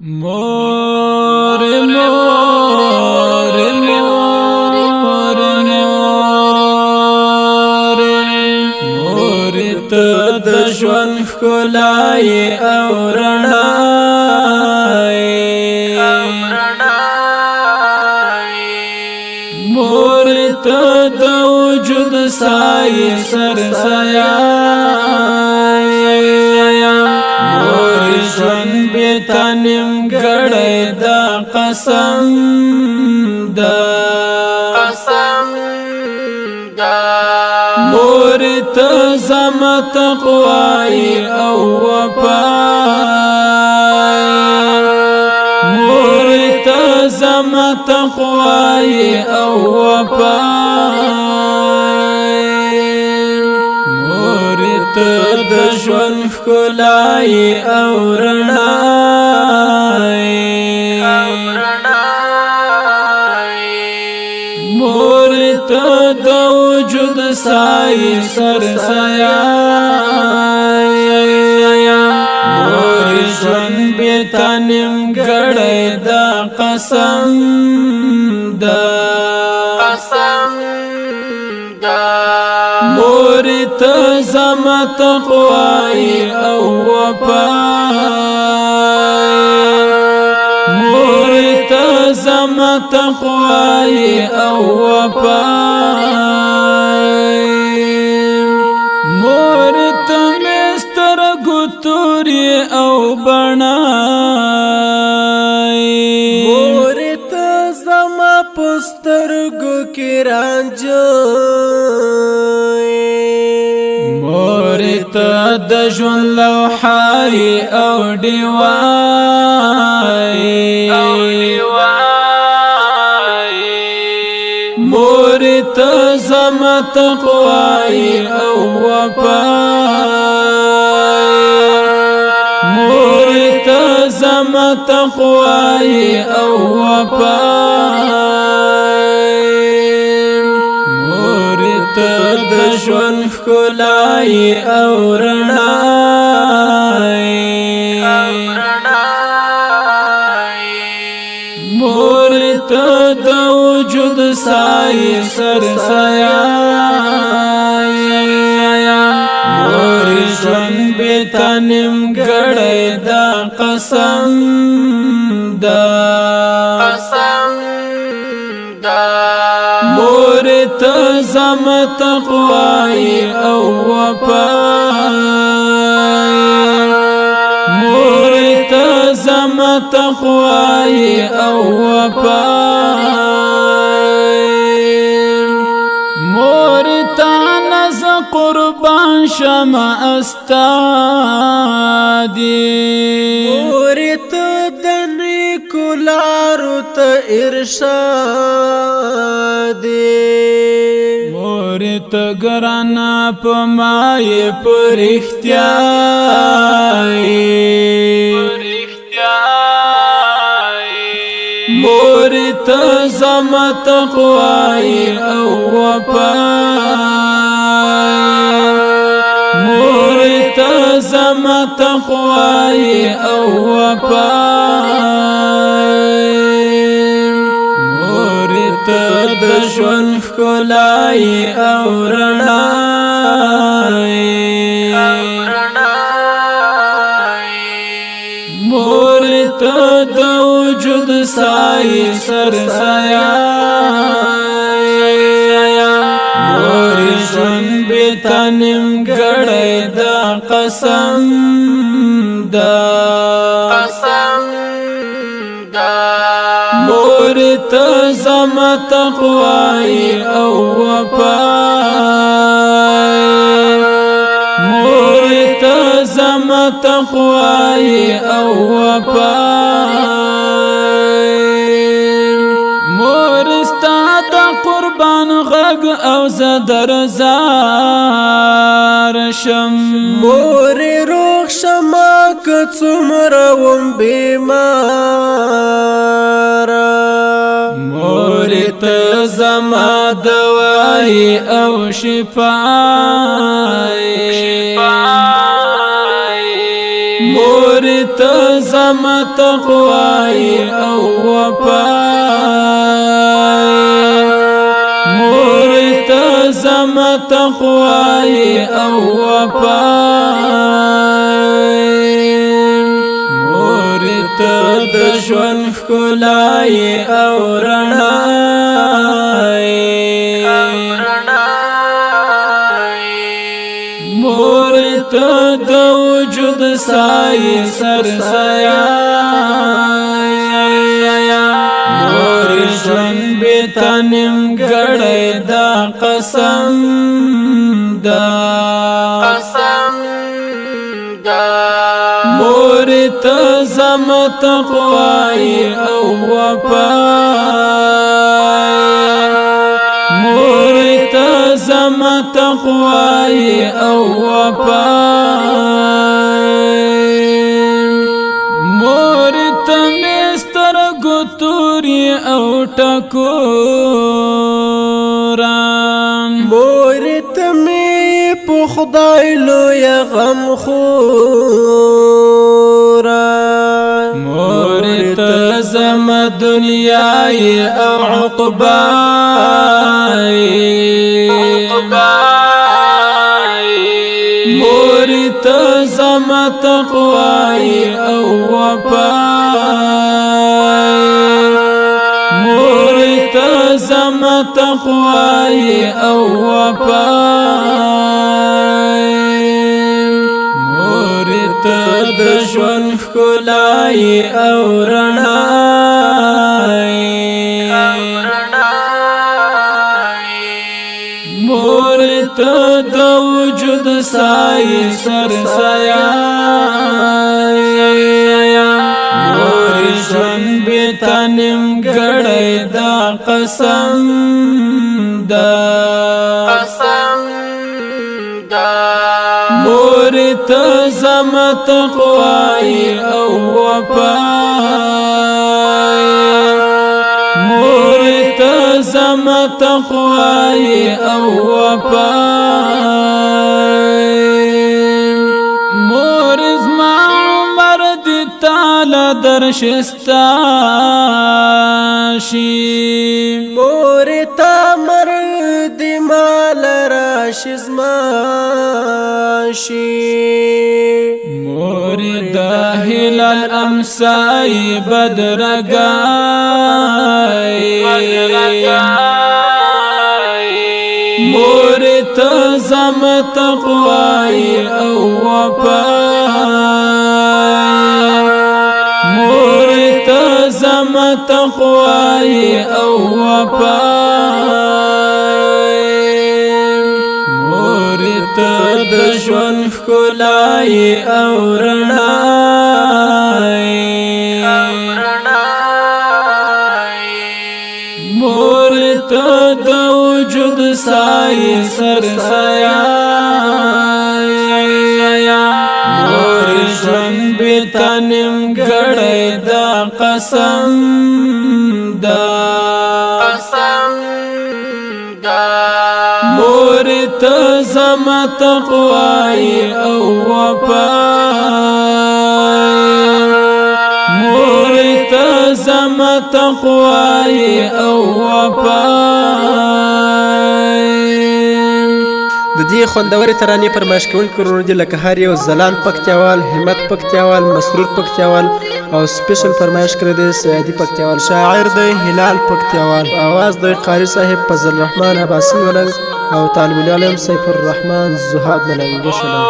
مور مور مور مور مور ته د ژوند ښکلای او رڼا مور ته د وجود سای سر سایه تنم گڑے دا قسم دا مور تزم تقوائی او وفائی مور تزم تقوائی او وفائی مور تد ژوند ښکلای او رڼا مور ته د وجود سای سر سایه مور ژوند بې تنم ګړی دا قسم دا مور ته زم تقوای او وفای مور ته زم تقوای او وفای مور ته مستر ګتوري او بڼای مور ته زم پسترګو کې رانجای مور ته د ژوند لوحای او ډیوای مور ته زم تقوای او وفای مور ته زم تقوای او وفای مور ته د ژوند ښکلای او رڼا مور ته د وجود سای سر سایه مور ژوند بې تنم ګړی دا قسم دا مور ته زم تقوای او وفای مور ته زم تقوای او وفای مور ته نز قربان شم استادی مور ته د نیکو لارو ته ارشاد مور ته ګرانه په مای پر مور ته زم تقوای او وفای مور ته زم تقوای او وفای مور ته د ژوند ښکلای او رڼا مور ته د وجود سای سر سایه مور ژوند بې تنم ګړی دا قسم دا مور ته زم تقوای او وفای مور ته زم تقوای او وفای مور ستا د قربان غږ او زه درزار شم مور روغ شما که څومره وم بیماره مور ته زما دوای او شفای مور ته زما تقوای او وفای مور ته زما تقوای او وفای مور ته د ژوند ښکلای او رڼای مور ته د وجود سای سرسایا مور ژوند بې تا نیمګړی دا قسم دا مور ته زما تقوای او وفای مور ته زما تقوای او وفای مور ته مې سترګو تورې او ټکوران مور ته مې په خدای لویه غم خوران مور ته زما دنیای او عقبای مور ته زما تقوای او وفای مور ته زما تقوای او وفای مور ته د ژوند ښکلای او رڼای مور ته د وجود سای سرسایا مور ژوند بې تا نیمګړی دا قسم دا مور ته زما تقوای او وفای مور ته زما تقوای او وفای مور زما عمر دی تعالی درشستا شي مور ته مرد مال راشي زما شي مور د هلال امسای بدرګای مور ته زما تقوای او وفای مور ته زما تقوای او وفای مور ته د ژوند ښکلای او رڼای مور ته د وجود سای سرسایا مور ژوند بې تا نیمګړی دا قسم دا مور ته زما تقوای او وفای مور ته زما تقوای او وفای د دې خوندورې ترانې فرمایش کوونکي ورونه دي لکه هر یو ځلان پکتیاوال، همت پکتیاوال، مسرور پکتیاوال او سپیشل فرمایش کړی دی سیادي پکتیاوال. شاعر دی هلال پکتیاوال، آواز دی قاری صاحب فضل الرحمن عباسی ملنګ او طالب العلم سیف الرحمن زهاد ملنګ. وسلام.